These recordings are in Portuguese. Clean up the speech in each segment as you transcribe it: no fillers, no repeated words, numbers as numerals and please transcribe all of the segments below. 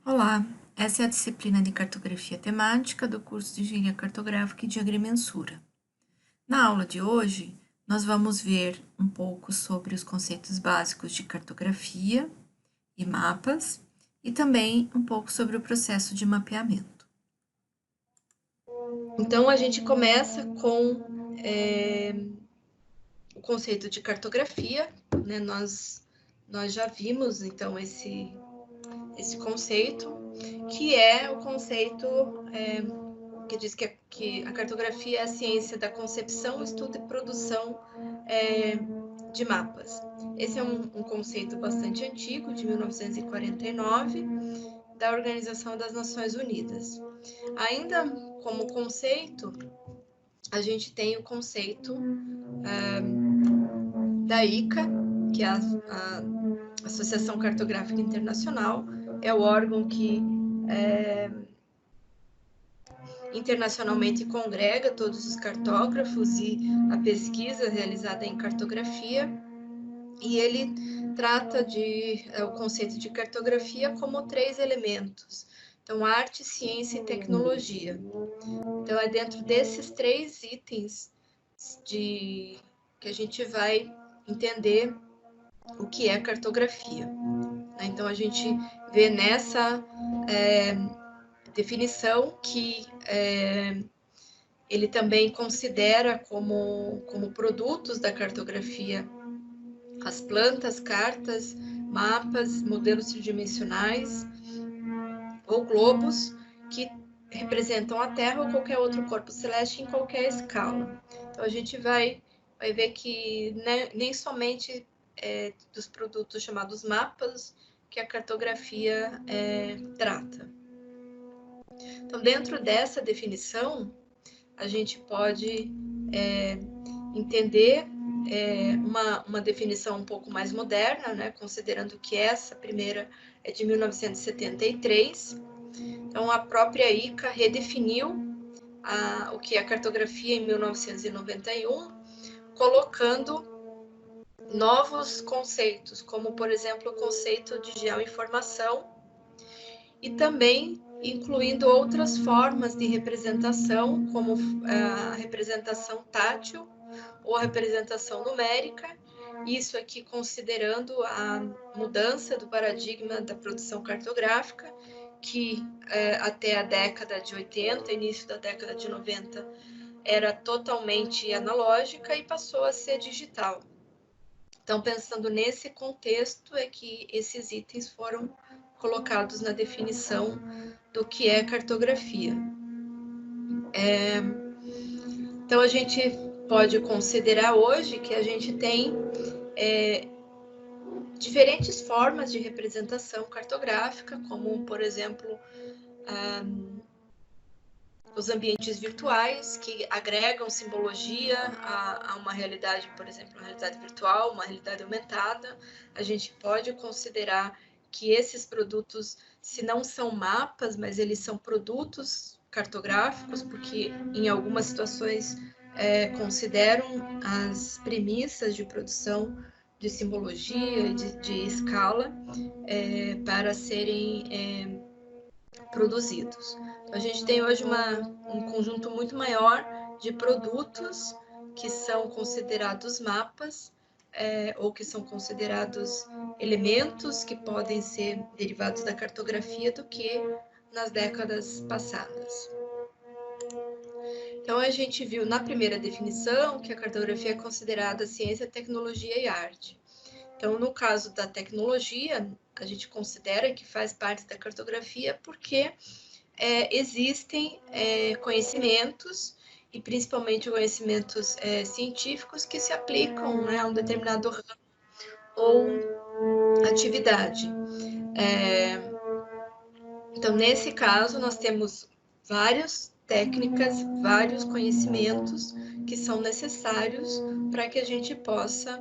Olá, essa é a disciplina de Cartografia Temática do curso de Engenharia Cartográfica e de Agrimensura. Na aula de hoje, nós vamos ver um pouco sobre os conceitos básicos de cartografia e mapas e também um pouco sobre o processo de mapeamento. Então, a gente começa com o conceito de cartografia, né? Nós já vimos, então, esse conceito, que é o conceito que diz que a cartografia é a ciência da concepção, estudo e produção de mapas. Esse é um conceito bastante antigo, de 1949, da Organização das Nações Unidas. Ainda como conceito, a gente tem o conceito da ICA, que é a Associação Cartográfica Internacional, é o órgão que internacionalmente congrega todos os cartógrafos e a pesquisa realizada em cartografia, e ele trata o conceito de cartografia como 3 elementos. Então, arte, ciência e tecnologia. Então, é dentro desses 3 itens que a gente vai entender o que é cartografia. Então, a gente vê nessa definição que ele também considera como produtos da cartografia as plantas, cartas, mapas, modelos tridimensionais ou globos que representam a Terra ou qualquer outro corpo celeste em qualquer escala. Então, a gente vai ver que nem somente dos produtos chamados mapas que a cartografia trata. Então, dentro dessa definição, a gente pode entender uma definição um pouco mais moderna, né, considerando que essa primeira é de 1973. Então, a própria ICA redefiniu o que é cartografia em 1991, colocando novos conceitos, como, por exemplo, o conceito de geoinformação, e também incluindo outras formas de representação, como a representação tátil ou a representação numérica, isso aqui considerando a mudança do paradigma da produção cartográfica, que até a década de 80, início da década de 90, era totalmente analógica e passou a ser digital. Então, pensando nesse contexto, é que esses itens foram colocados na definição do que é cartografia. Então, a gente pode considerar hoje que a gente tem diferentes formas de representação cartográfica, como, por exemplo, os ambientes virtuais, que agregam simbologia a uma realidade, por exemplo, uma realidade virtual, uma realidade aumentada. A gente pode considerar que esses produtos, se não são mapas, mas eles são produtos cartográficos, porque em algumas situações consideram as premissas de produção de simbologia, de escala, para serem produzidos. Então, a gente tem hoje um conjunto muito maior de produtos que são considerados mapas, ou que são considerados elementos que podem ser derivados da cartografia do que nas décadas passadas. Então, a gente viu na primeira definição que a cartografia é considerada ciência, tecnologia e arte. Então, no caso da tecnologia, a gente considera que faz parte da cartografia porque existem conhecimentos, e principalmente conhecimentos científicos, que se aplicam, né, a um determinado ramo ou atividade. Então, nesse caso, nós temos várias técnicas, vários conhecimentos que são necessários para que a gente possa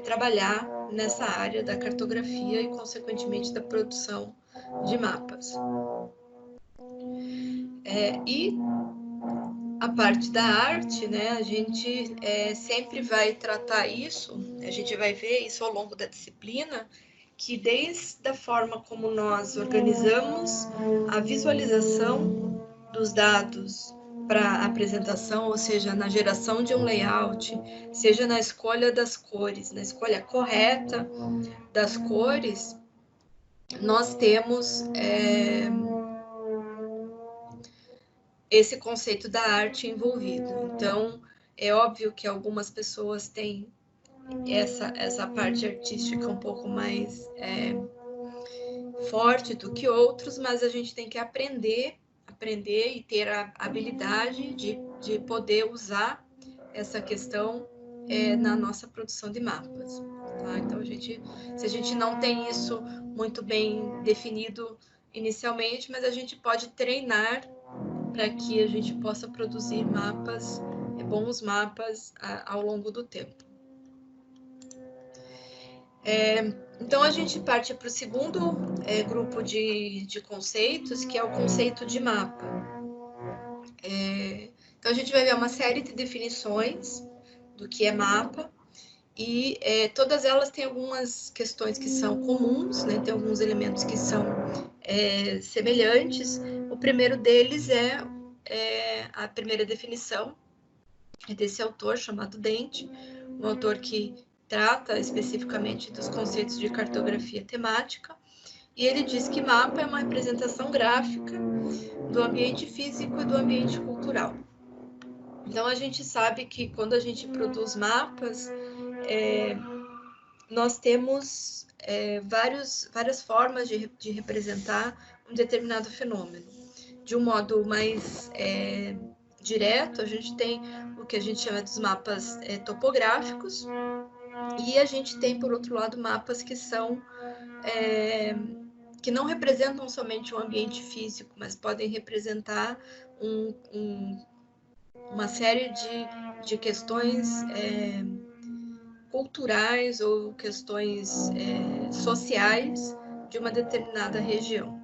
trabalhar nessa área da cartografia e, consequentemente, da produção de mapas. E a parte da arte, né, a gente sempre vai tratar isso, a gente vai ver isso ao longo da disciplina, que desde a forma como nós organizamos a visualização dos dados para apresentação, ou seja, na geração de um layout, seja na escolha das cores, na escolha correta das cores, nós temos esse conceito da arte envolvido. Então, é óbvio que algumas pessoas têm essa parte artística um pouco mais forte do que outros, mas a gente tem que aprender e ter a habilidade de poder usar essa questão na nossa produção de mapas. Tá? Então, se a gente não tem isso muito bem definido inicialmente, mas a gente pode treinar para que a gente possa produzir mapas, bons mapas ao longo do tempo. Então, a gente parte para o segundo grupo de conceitos, que é o conceito de mapa. Então, a gente vai ver uma série de definições do que é mapa, e todas elas têm algumas questões que são comuns, né? Tem alguns elementos que são semelhantes. O primeiro deles é a primeira definição desse autor, chamado Dente, um autor que trata especificamente dos conceitos de cartografia temática, e ele diz que mapa é uma representação gráfica do ambiente físico e do ambiente cultural. Então, a gente sabe que quando a gente produz mapas, nós temos várias formas de representar um determinado fenômeno. De um modo mais direto, a gente tem o que a gente chama dos mapas topográficos, e a gente tem, por outro lado, mapas que são que não representam somente um ambiente físico, mas podem representar uma série de questões culturais ou questões sociais de uma determinada região.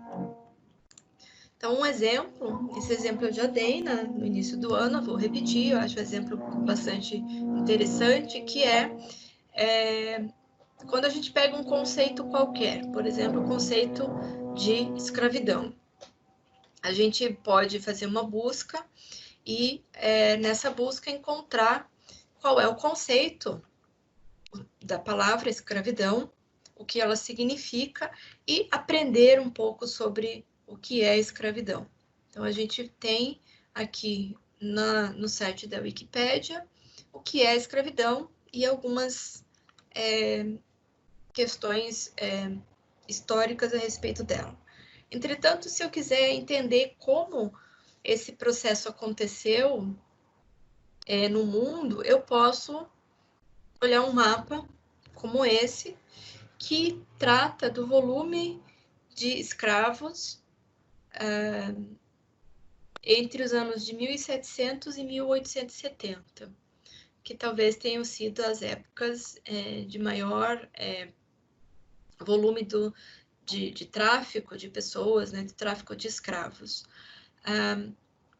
Então, um exemplo, esse exemplo eu já dei no início do ano, eu vou repetir, eu acho um exemplo bastante interessante, que quando a gente pega um conceito qualquer, por exemplo, o conceito de escravidão. A gente pode fazer uma busca e, nessa busca, encontrar qual é o conceito da palavra escravidão, o que ela significa, e aprender um pouco sobre o que é escravidão. Então, a gente tem aqui no site da Wikipédia o que é escravidão e algumas questões históricas a respeito dela. Entretanto, se eu quiser entender como esse processo aconteceu no mundo, eu posso olhar um mapa como esse, que trata do volume de escravos entre os anos de 1700 e 1870, que talvez tenham sido as épocas de maior volume de tráfico de pessoas, né, de tráfico de escravos.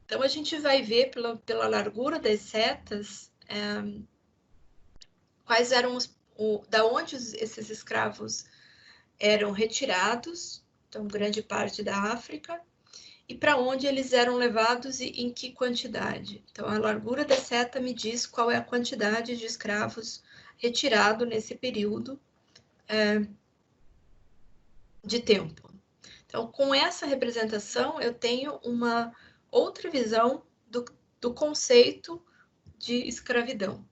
Então, a gente vai ver pela largura das setas quais eram da onde esses escravos eram retirados, então grande parte da África, e para onde eles eram levados e em que quantidade. Então, a largura da seta me diz qual é a quantidade de escravos retirado nesse período de tempo. Então, com essa representação, eu tenho uma outra visão do conceito de escravidão.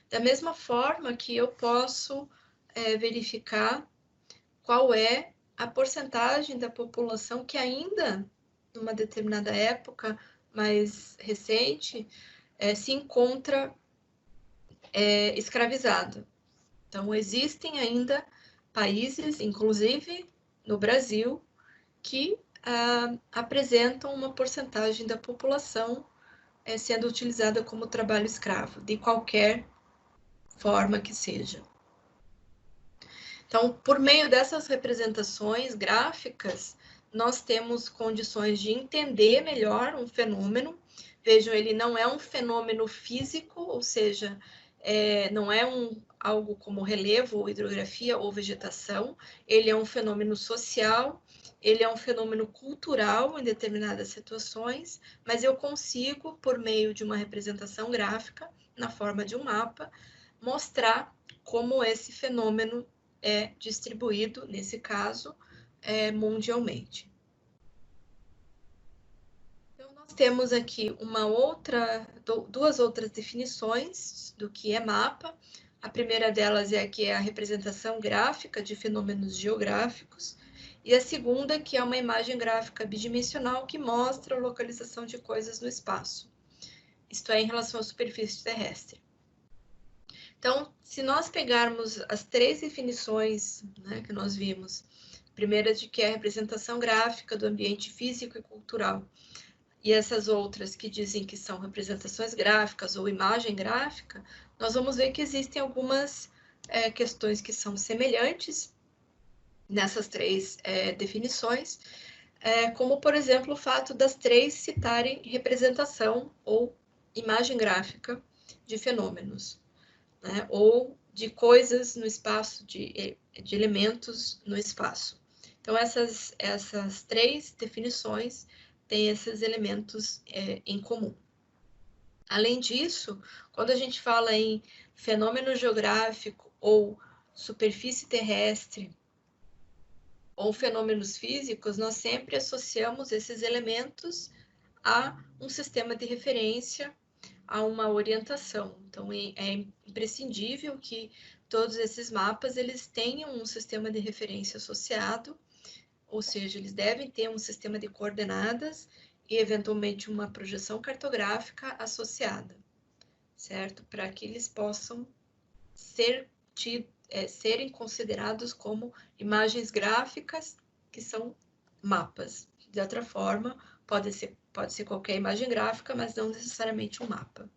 Da mesma forma que eu posso verificar qual é a porcentagem da população que ainda, numa determinada época mais recente, se encontra escravizado. Então, existem ainda países, inclusive no Brasil, que apresentam uma porcentagem da população sendo utilizada como trabalho escravo, de qualquer forma que seja. Então, por meio dessas representações gráficas, nós temos condições de entender melhor um fenômeno. Vejam, ele não é um fenômeno físico, ou seja, não é algo como relevo, ou hidrografia, ou vegetação. Ele é um fenômeno social, ele é um fenômeno cultural em determinadas situações, mas eu consigo, por meio de uma representação gráfica, na forma de um mapa, mostrar como esse fenômeno é distribuído, nesse caso, mundialmente. Então, nós temos aqui duas outras definições do que é mapa. A primeira delas é que é a representação gráfica de fenômenos geográficos, e a segunda, que é uma imagem gráfica bidimensional que mostra a localização de coisas no espaço, isto é, em relação à superfície terrestre. Então, se nós pegarmos as três definições, né, que nós vimos, a primeira de que é a representação gráfica do ambiente físico e cultural, e essas outras que dizem que são representações gráficas ou imagem gráfica, nós vamos ver que existem algumas questões que são semelhantes nessas três definições, como, por exemplo, o fato das três citarem representação ou imagem gráfica de fenômenos, né? Ou de coisas no espaço, de elementos no espaço. Então, essas três definições têm esses elementos em comum. Além disso, quando a gente fala em fenômeno geográfico ou superfície terrestre ou fenômenos físicos, nós sempre associamos esses elementos a um sistema de referência, a uma orientação. Então, é imprescindível que todos esses mapas eles tenham um sistema de referência associado, ou seja, eles devem ter um sistema de coordenadas e, eventualmente, uma projeção cartográfica associada, certo? Para que eles possam serem considerados como imagens gráficas que são mapas. De outra forma, pode ser qualquer imagem gráfica, mas não necessariamente um mapa.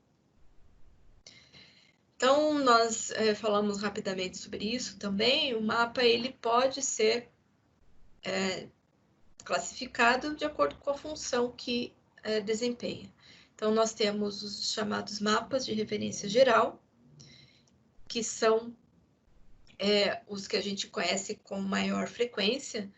Então, nós falamos rapidamente sobre isso também. O mapa ele pode ser classificado de acordo com a função que desempenha. Então, nós temos os chamados mapas de referência geral, que são os que a gente conhece com maior frequência,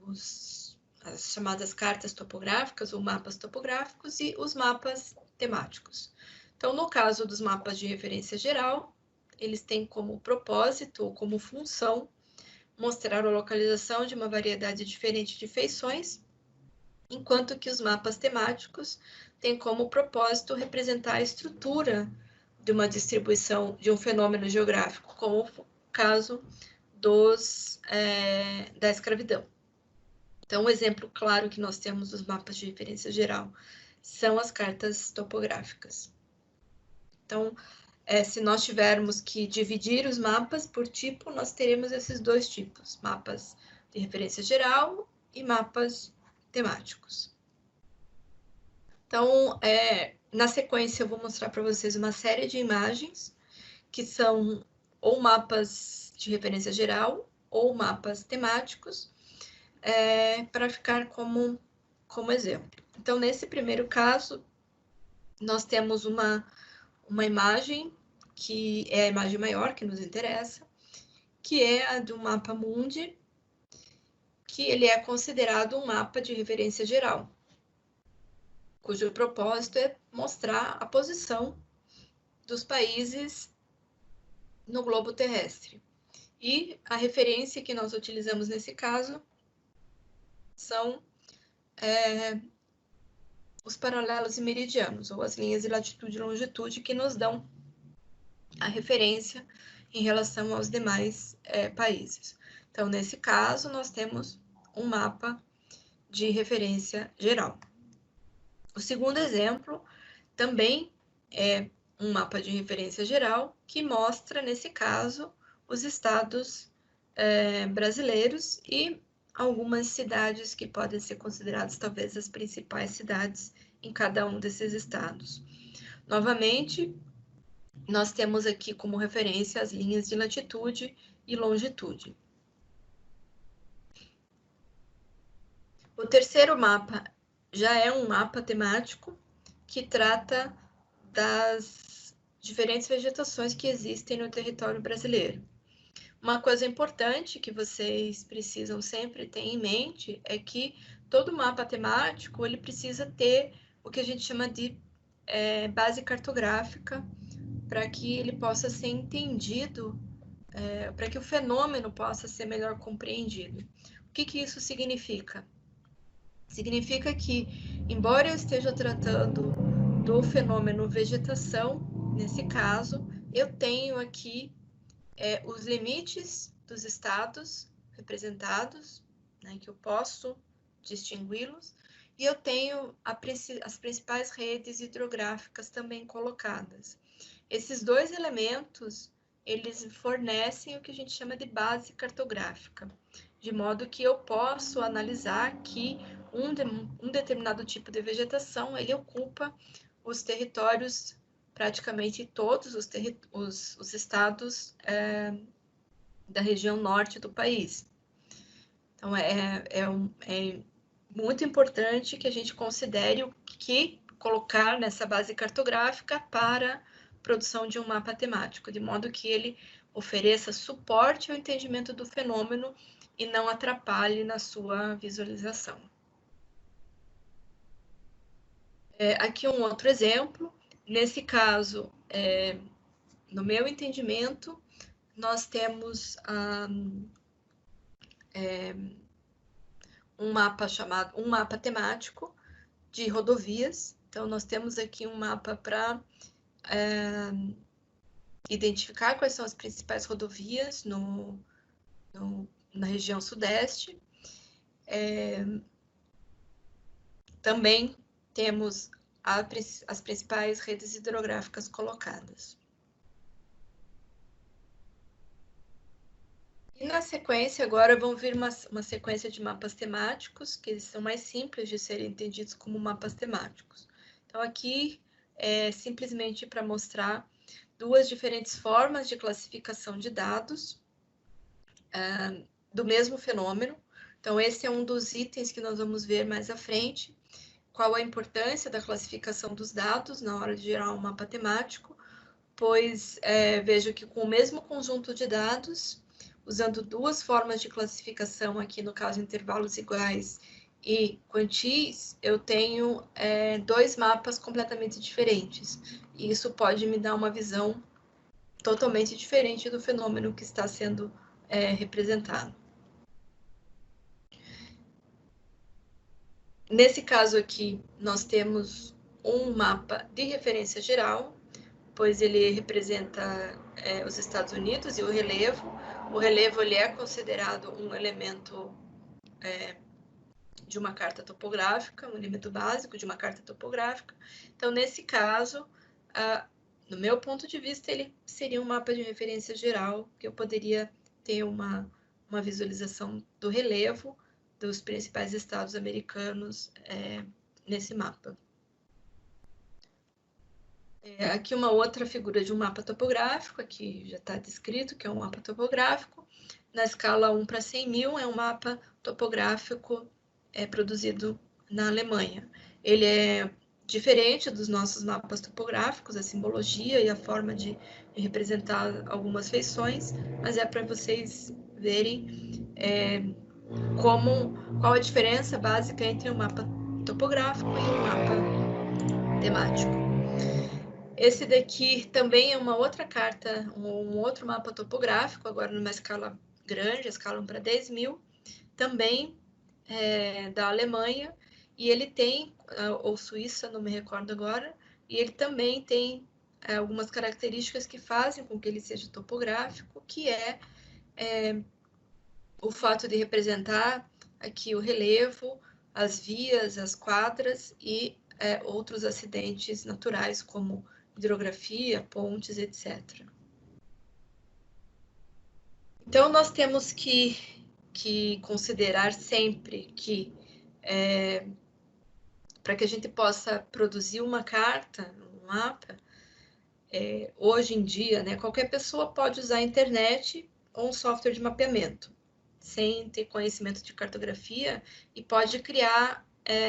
as chamadas cartas topográficas ou mapas topográficos e os mapas temáticos. Então, no caso dos mapas de referência geral, eles têm como propósito ou como função mostrar a localização de uma variedade diferente de feições, enquanto que os mapas temáticos têm como propósito representar a estrutura de uma distribuição de um fenômeno geográfico, como o caso da escravidão. Então, um exemplo claro que nós temos dos mapas de referência geral são as cartas topográficas. Então, se nós tivermos que dividir os mapas por tipo, nós teremos esses dois tipos, mapas de referência geral e mapas temáticos. Então, na sequência, eu vou mostrar para vocês uma série de imagens que são ou mapas de referência geral ou mapas temáticos, para ficar como exemplo. Então, nesse primeiro caso, nós temos uma imagem que é a imagem maior que nos interessa, que é a do mapa mundi, que ele é considerado um mapa de referência geral, cujo propósito é mostrar a posição dos países no globo terrestre. E a referência que nós utilizamos nesse caso são os paralelos e meridianos, ou as linhas de latitude e longitude, que nos dão a referência em relação aos demais países. Então, nesse caso, nós temos um mapa de referência geral. O segundo exemplo também é um mapa de referência geral que mostra, nesse caso, os estados brasileiros e algumas cidades que podem ser consideradas talvez as principais cidades em cada um desses estados. Novamente, nós temos aqui como referência as linhas de latitude e longitude. O terceiro mapa já é um mapa temático que trata das diferentes vegetações que existem no território brasileiro. Uma coisa importante que vocês precisam sempre ter em mente é que todo mapa temático ele precisa ter o que a gente chama de base cartográfica para que ele possa ser entendido, para que o fenômeno possa ser melhor compreendido. O que isso significa? Significa que, embora eu esteja tratando do fenômeno vegetação, nesse caso, eu tenho aqui os limites dos estados representados, né, que eu posso distingui-los, e eu tenho as principais redes hidrográficas também colocadas. Esses dois elementos, eles fornecem o que a gente chama de base cartográfica, de modo que eu posso analisar que um determinado tipo de vegetação, ele ocupa os territórios, praticamente todos os estados da região norte do país. Então, é muito importante que a gente considere o que colocar nessa base cartográfica para a produção de um mapa temático, de modo que ele ofereça suporte ao entendimento do fenômeno e não atrapalhe na sua visualização. Aqui um outro exemplo. Nesse caso, no meu entendimento, nós temos um mapa temático de rodovias. Então, nós temos aqui um mapa para identificar quais são as principais rodovias na região sudeste. Também temos as principais redes hidrográficas colocadas. E na sequência, agora vão vir uma sequência de mapas temáticos, que eles são mais simples de serem entendidos como mapas temáticos. Então, aqui é simplesmente para mostrar duas diferentes formas de classificação de dados do mesmo fenômeno. Então, esse é um dos itens que nós vamos ver mais à frente. Qual a importância da classificação dos dados na hora de gerar um mapa temático, pois vejo que com o mesmo conjunto de dados, usando duas formas de classificação, aqui no caso intervalos iguais e quantis, eu tenho dois mapas completamente diferentes. E isso pode me dar uma visão totalmente diferente do fenômeno que está sendo representado. Nesse caso aqui, nós temos um mapa de referência geral, pois ele representa os Estados Unidos e o relevo. O relevo ele é considerado um elemento de uma carta topográfica, um elemento básico de uma carta topográfica. Então, nesse caso, no meu ponto de vista, ele seria um mapa de referência geral, que eu poderia ter uma visualização do relevo dos principais estados americanos nesse mapa. Aqui uma outra figura de um mapa topográfico, aqui já está descrito que é um mapa topográfico. Na escala 1 para 100 mil, é um mapa topográfico produzido na Alemanha. Ele é diferente dos nossos mapas topográficos, a simbologia e a forma de representar algumas feições, mas é para vocês verem qual a diferença básica entre um mapa topográfico e um mapa temático. Esse daqui também é uma outra carta, um outro mapa topográfico, agora numa escala grande, a escala 1 para 10 mil, também da Alemanha, e ele tem, ou Suíça, não me recordo agora, e ele também tem algumas características que fazem com que ele seja topográfico, que o fato de representar aqui o relevo, as vias, as quadras e outros acidentes naturais, como hidrografia, pontes, etc. Então, nós temos que considerar sempre que, para que a gente possa produzir uma carta, um mapa, hoje em dia, né, qualquer pessoa pode usar a internet ou um software de mapeamento, sem ter conhecimento de cartografia, e pode criar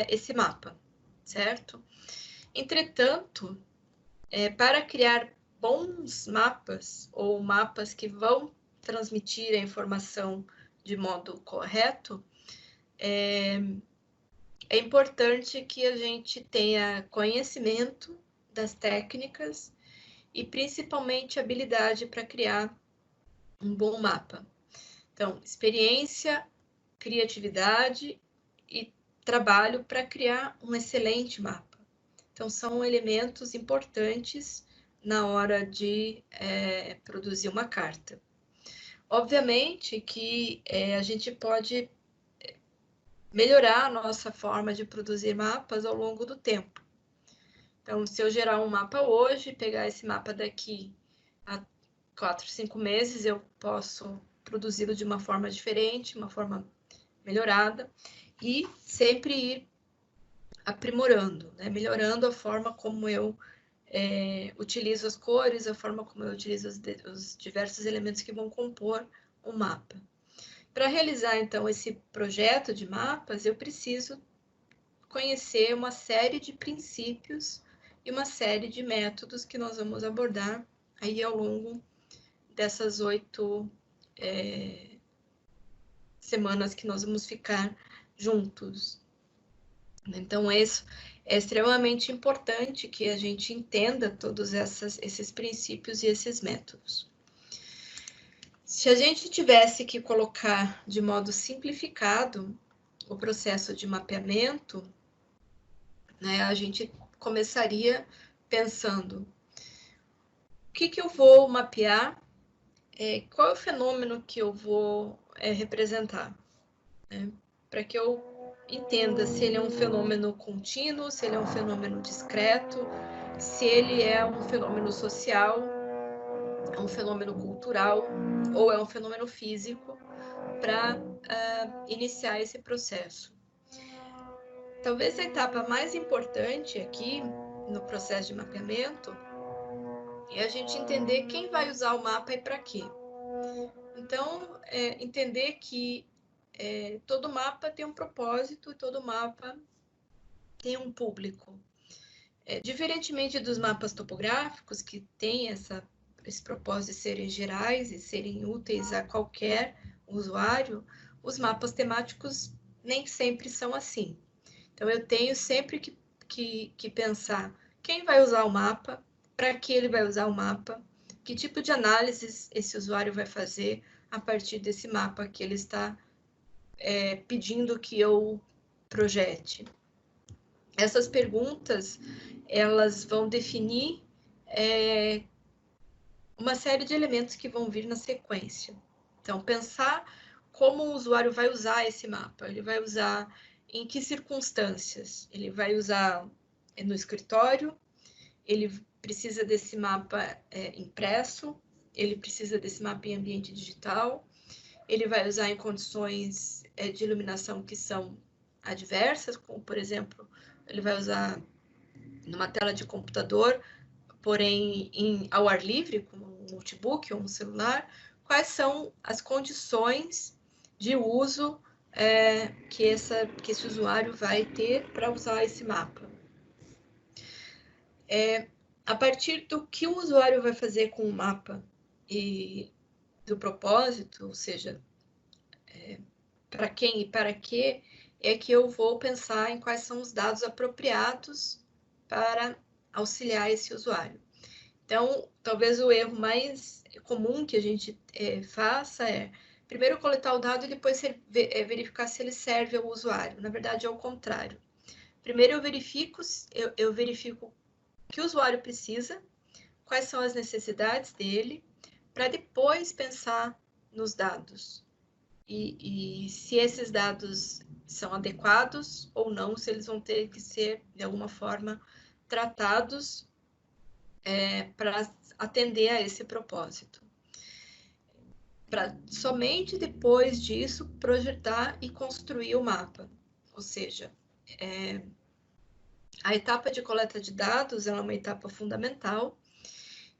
esse mapa, certo? Entretanto, para criar bons mapas, ou mapas que vão transmitir a informação de modo correto, é importante que a gente tenha conhecimento das técnicas e principalmente habilidade para criar um bom mapa. Então, experiência, criatividade e trabalho para criar um excelente mapa. Então, são elementos importantes na hora de produzir uma carta. Obviamente que a gente pode melhorar a nossa forma de produzir mapas ao longo do tempo. Então, se eu gerar um mapa hoje, pegar esse mapa daqui a 4, 5 meses, eu posso produzi-lo de uma forma diferente, uma forma melhorada, e sempre ir aprimorando, né? Melhorando a forma como eu utilizo as cores, a forma como eu utilizo os diversos elementos que vão compor o mapa. Para realizar, então, esse projeto de mapas, eu preciso conhecer uma série de princípios e uma série de métodos que nós vamos abordar aí ao longo dessas 8 semanas que nós vamos ficar juntos. Então, isso é extremamente importante que a gente entenda todos esses princípios e esses métodos. Se a gente tivesse que colocar de modo simplificado o processo de mapeamento, né, a gente começaria pensando o que eu vou mapear, qual é o fenômeno que eu vou representar, né, para que eu entenda se ele é um fenômeno contínuo, se ele é um fenômeno discreto, se ele é um fenômeno social, é um fenômeno cultural ou é um fenômeno físico, para iniciar esse processo. Talvez a etapa mais importante aqui no processo de mapeamento é a gente entender quem vai usar o mapa e para quê. Então, entender que todo mapa tem um propósito e todo mapa tem um público. Diferentemente dos mapas topográficos, que têm esse propósito de serem gerais e serem úteis a qualquer usuário, os mapas temáticos nem sempre são assim. Então, eu tenho sempre que pensar quem vai usar o mapa, para que ele vai usar o mapa, que tipo de análise esse usuário vai fazer a partir desse mapa que ele está pedindo que eu projete. Essas perguntas, elas vão definir uma série de elementos que vão vir na sequência. Então, pensar como o usuário vai usar esse mapa. Ele vai usar em que circunstâncias? Ele vai usar no escritório, ele precisa desse mapa impresso, ele precisa desse mapa em ambiente digital, ele vai usar em condições de iluminação que são adversas, como, por exemplo, ele vai usar numa tela de computador, porém ao ar livre, como um notebook ou um celular. Quais são as condições de uso que esse usuário vai ter para usar esse mapa? A partir do que o usuário vai fazer com o mapa e do propósito, ou seja, para quem e para que, é que eu vou pensar em quais são os dados apropriados para auxiliar esse usuário. Então, talvez o erro mais comum que a gente faça é primeiro coletar o dado e depois verificar se ele serve ao usuário. Na verdade, é o contrário. Primeiro eu verifico o que o usuário precisa, quais são as necessidades dele, para depois pensar nos dados. E se esses dados são adequados ou não, se eles vão ter que ser, de alguma forma, tratados para atender a esse propósito. Para somente depois disso projetar e construir o mapa. Ou seja, a etapa de coleta de dados é uma etapa fundamental,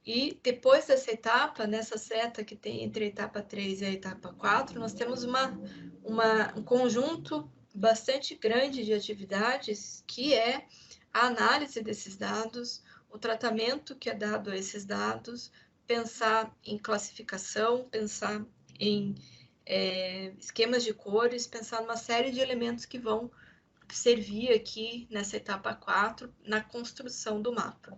e depois dessa etapa, nessa seta que tem entre a etapa 3 e a etapa 4, nós temos um conjunto bastante grande de atividades, que é a análise desses dados, o tratamento que é dado a esses dados, pensar em classificação, pensar em esquemas de cores, pensar numa série de elementos que vão servir aqui nessa etapa 4, na construção do mapa.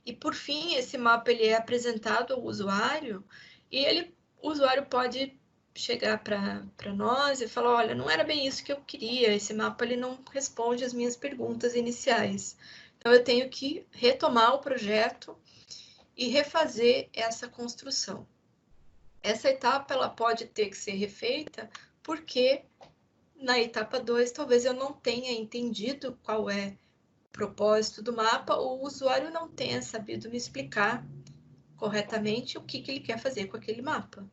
E por fim, esse mapa ele é apresentado ao usuário e o usuário pode chegar para nós e falar, olha, não era bem isso que eu queria, esse mapa ele não responde às minhas perguntas iniciais. Então eu tenho que retomar o projeto e refazer essa construção. Essa etapa ela pode ter que ser refeita porque na etapa 2 talvez eu não tenha entendido qual é o propósito do mapa ou o usuário não tenha sabido me explicar corretamente o que ele quer fazer com aquele mapa.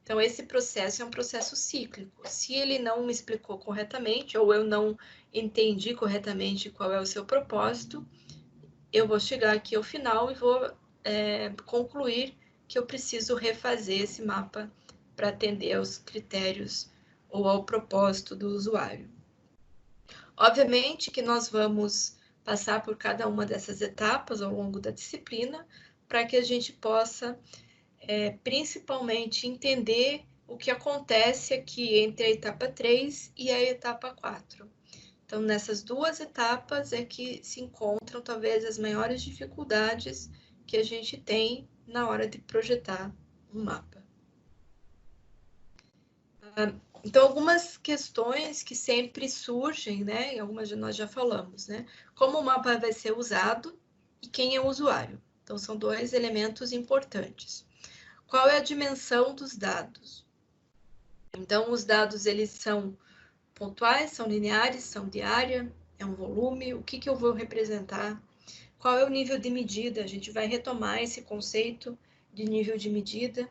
Então, esse processo é um processo cíclico. Se ele não me explicou corretamente ou eu não entendi corretamente qual é o seu propósito, eu vou chegar aqui ao final e vou concluir que eu preciso refazer esse mapa para atender aos critérios ou ao propósito do usuário. Obviamente que nós vamos passar por cada uma dessas etapas ao longo da disciplina para que a gente possa principalmente entender o que acontece aqui entre a etapa 3 e a etapa 4. Então, nessas duas etapas é que se encontram talvez as maiores dificuldades que a gente tem na hora de projetar um mapa. Então, algumas questões que sempre surgem, né? Algumas de nós já falamos, né? Como o mapa vai ser usado e quem é o usuário. Então, são dois elementos importantes. Qual é a dimensão dos dados? Então, os dados, eles são pontuais, são lineares, são de área, é um volume, o que eu vou representar? Qual é o nível de medida? A gente vai retomar esse conceito de nível de medida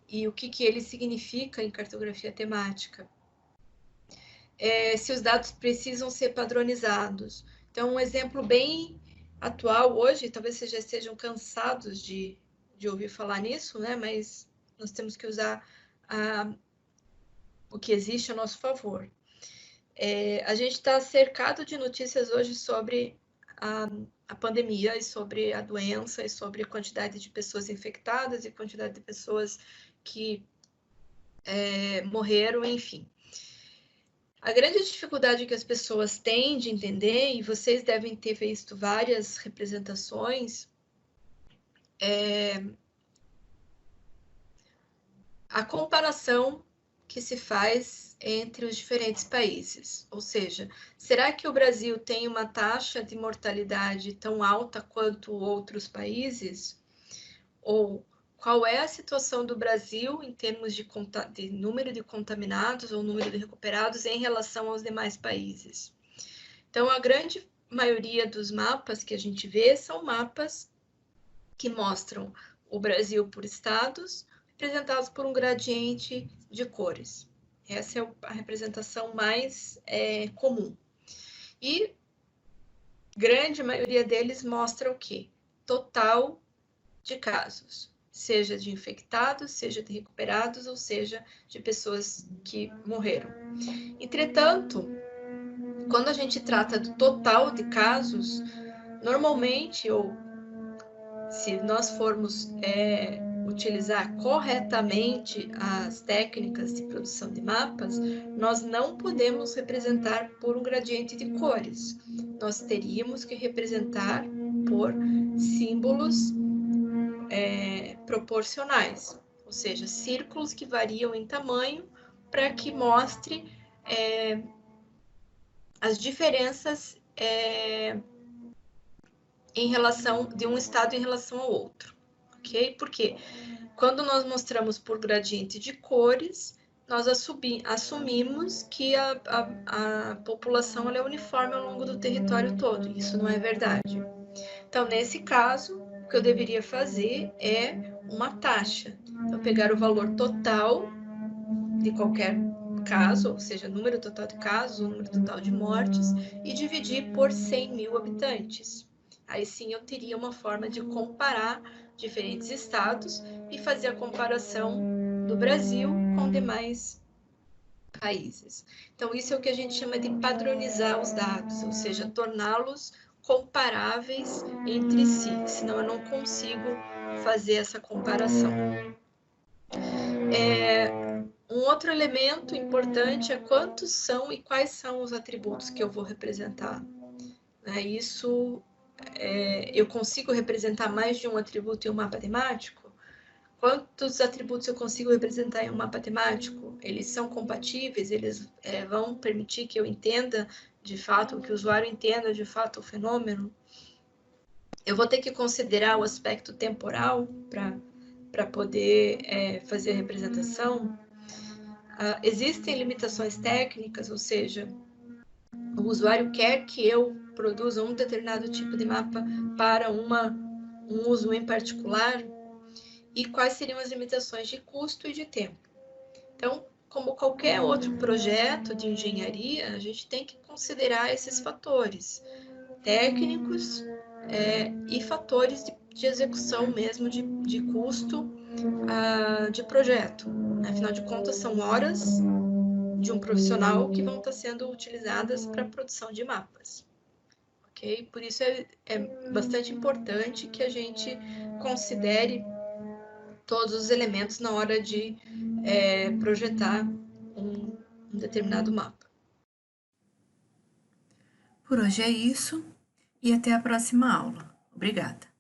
e o que ele significa em cartografia temática. Se os dados precisam ser padronizados. Então, um exemplo bem atual hoje, talvez vocês já estejam cansados de ouvir falar nisso, né? Mas nós temos que usar o que existe a nosso favor. A gente está cercado de notícias hoje sobre a pandemia e sobre a doença e sobre a quantidade de pessoas infectadas e quantidade de pessoas que morreram, enfim. A grande dificuldade que as pessoas têm de entender, e vocês devem ter visto várias representações, a comparação que se faz entre os diferentes países. Ou seja, será que o Brasil tem uma taxa de mortalidade tão alta quanto outros países? Ou qual é a situação do Brasil em termos de número de contaminados ou número de recuperados em relação aos demais países? Então, a grande maioria dos mapas que a gente vê são mapas que mostram o Brasil por estados, representados por um gradiente de cores. Essa é a representação mais comum. E grande maioria deles mostra o quê? Total de casos, seja de infectados, seja de recuperados, ou seja, de pessoas que morreram. Entretanto, quando a gente trata do total de casos, normalmente, ou se nós formos utilizar corretamente as técnicas de produção de mapas, nós não podemos representar por um gradiente de cores. Nós teríamos que representar por símbolos proporcionais, ou seja, círculos que variam em tamanho para que mostre as diferenças em relação de um estado em relação ao outro, ok? Porque quando nós mostramos por gradiente de cores, nós assumimos que a população é uniforme ao longo do território todo. Isso não é verdade. Então, nesse caso, o que eu deveria fazer é uma taxa. Então, pegar o valor total de qualquer caso, ou seja, número total de casos, o número total de mortes, e dividir por 100 mil habitantes. Aí sim eu teria uma forma de comparar diferentes estados e fazer a comparação do Brasil com demais países. Então, isso é o que a gente chama de padronizar os dados, ou seja, torná-los comparáveis entre si, senão eu não consigo fazer essa comparação. Um outro elemento importante é quantos são e quais são os atributos que eu vou representar. Isso, eu consigo representar mais de um atributo em um mapa temático? Quantos atributos eu consigo representar em um mapa temático? Eles são compatíveis? Eles vão permitir que eu entenda de fato, que o usuário entenda de fato o fenômeno? Eu vou ter que considerar o aspecto temporal para poder fazer a representação. Existem limitações técnicas, ou seja, o usuário quer que eu produza um determinado tipo de mapa para um uso em particular, e quais seriam as limitações de custo e de tempo. Então, como qualquer outro projeto de engenharia, a gente tem que considerar esses fatores técnicos e fatores de execução mesmo, de custo de projeto. Afinal de contas, são horas de um profissional que vão estar sendo utilizadas para a produção de mapas. Ok? Por isso é bastante importante que a gente considere todos os elementos na hora de projetar um determinado mapa. Por hoje é isso e até a próxima aula. Obrigada!